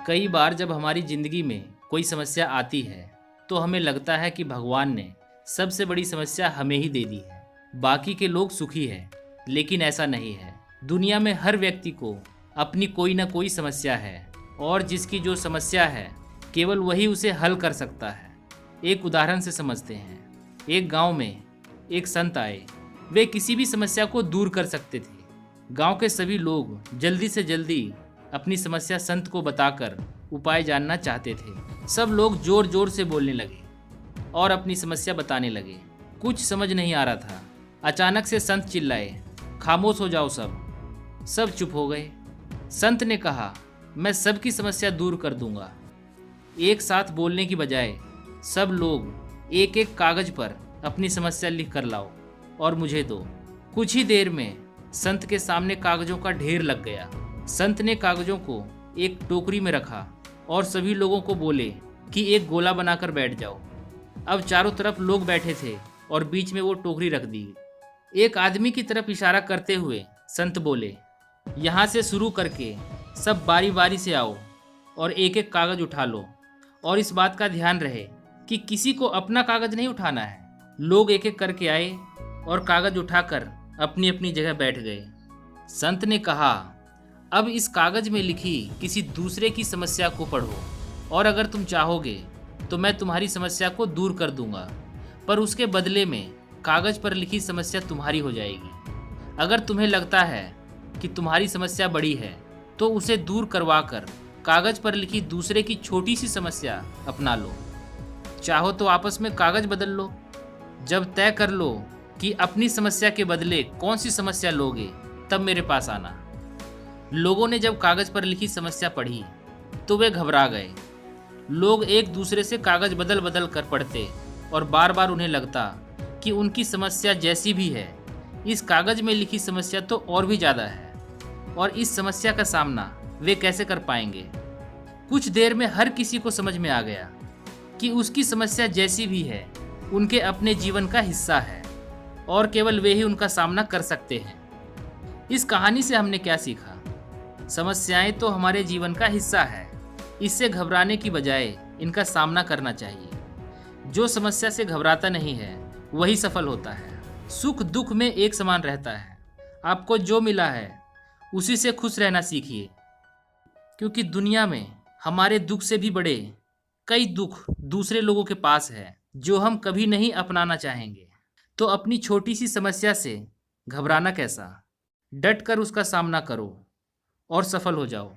कई बार जब हमारी ज़िंदगी में कोई समस्या आती है तो हमें लगता है कि भगवान ने सबसे बड़ी समस्या हमें ही दे दी है, बाकी के लोग सुखी हैं। लेकिन ऐसा नहीं है। दुनिया में हर व्यक्ति को अपनी कोई ना कोई समस्या है और जिसकी जो समस्या है केवल वही उसे हल कर सकता है। एक उदाहरण से समझते हैं। एक गांव में एक संत आए। वे किसी भी समस्या को दूर कर सकते थे। गांव के सभी लोग जल्दी से जल्दी अपनी समस्या संत को बताकर उपाय जानना चाहते थे। सब लोग जोर जोर से बोलने लगे और अपनी समस्या बताने लगे। कुछ समझ नहीं आ रहा था। अचानक से संत चिल्लाए, खामोश हो जाओ सब। सब चुप हो गए। संत ने कहा, मैं सबकी समस्या दूर कर दूंगा। एक साथ बोलने की बजाय सब लोग एक एक कागज पर अपनी समस्या लिख कर लाओ और मुझे दो। कुछ ही देर में संत के सामने कागजों का ढेर लग गया। संत ने कागजों को एक टोकरी में रखा और सभी लोगों को बोले कि एक गोला बनाकर बैठ जाओ। अब चारों तरफ लोग बैठे थे और बीच में वो टोकरी रख दी। एक आदमी की तरफ इशारा करते हुए संत बोले, यहाँ से शुरू करके सब बारी बारी से आओ और एक एक कागज उठा लो, और इस बात का ध्यान रहे कि किसी को अपना कागज नहीं उठाना है। लोग एक एक करके आए और कागज उठाकर अपनी अपनी जगह बैठ गए। संत ने कहा, अब इस कागज में लिखी किसी दूसरे की समस्या को पढ़ो और अगर तुम चाहोगे तो मैं तुम्हारी समस्या को दूर कर दूंगा, पर उसके बदले में कागज पर लिखी समस्या तुम्हारी हो जाएगी। अगर तुम्हें लगता है कि तुम्हारी समस्या बड़ी है तो उसे दूर करवाकर कागज पर लिखी दूसरे की छोटी सी समस्या अपना लो। चाहो तो आपस में कागज बदल लो। जब तय कर लो कि अपनी समस्या के बदले कौन सी समस्या लोगे, तब मेरे पास आना। लोगों ने जब कागज पर लिखी समस्या पढ़ी तो वे घबरा गए। लोग एक दूसरे से कागज बदल बदल कर पढ़ते और बार बार उन्हें लगता कि उनकी समस्या जैसी भी है, इस कागज में लिखी समस्या तो और भी ज़्यादा है, और इस समस्या का सामना वे कैसे कर पाएंगे। कुछ देर में हर किसी को समझ में आ गया कि उसकी समस्या जैसी भी है उनके अपने जीवन का हिस्सा है और केवल वे ही उनका सामना कर सकते हैं। इस कहानी से हमने क्या सीखा? समस्याएं तो हमारे जीवन का हिस्सा है। इससे घबराने की बजाय इनका सामना करना चाहिए। जो समस्या से घबराता नहीं है वही सफल होता है। सुख दुख में एक समान रहता है। आपको जो मिला है उसी से खुश रहना सीखिए, क्योंकि दुनिया में हमारे दुख से भी बड़े कई दुख दूसरे लोगों के पास है जो हम कभी नहीं अपनाना चाहेंगे। तो अपनी छोटी सी समस्या से घबराना कैसा, डट कर उसका सामना करो और सफल हो जाओ।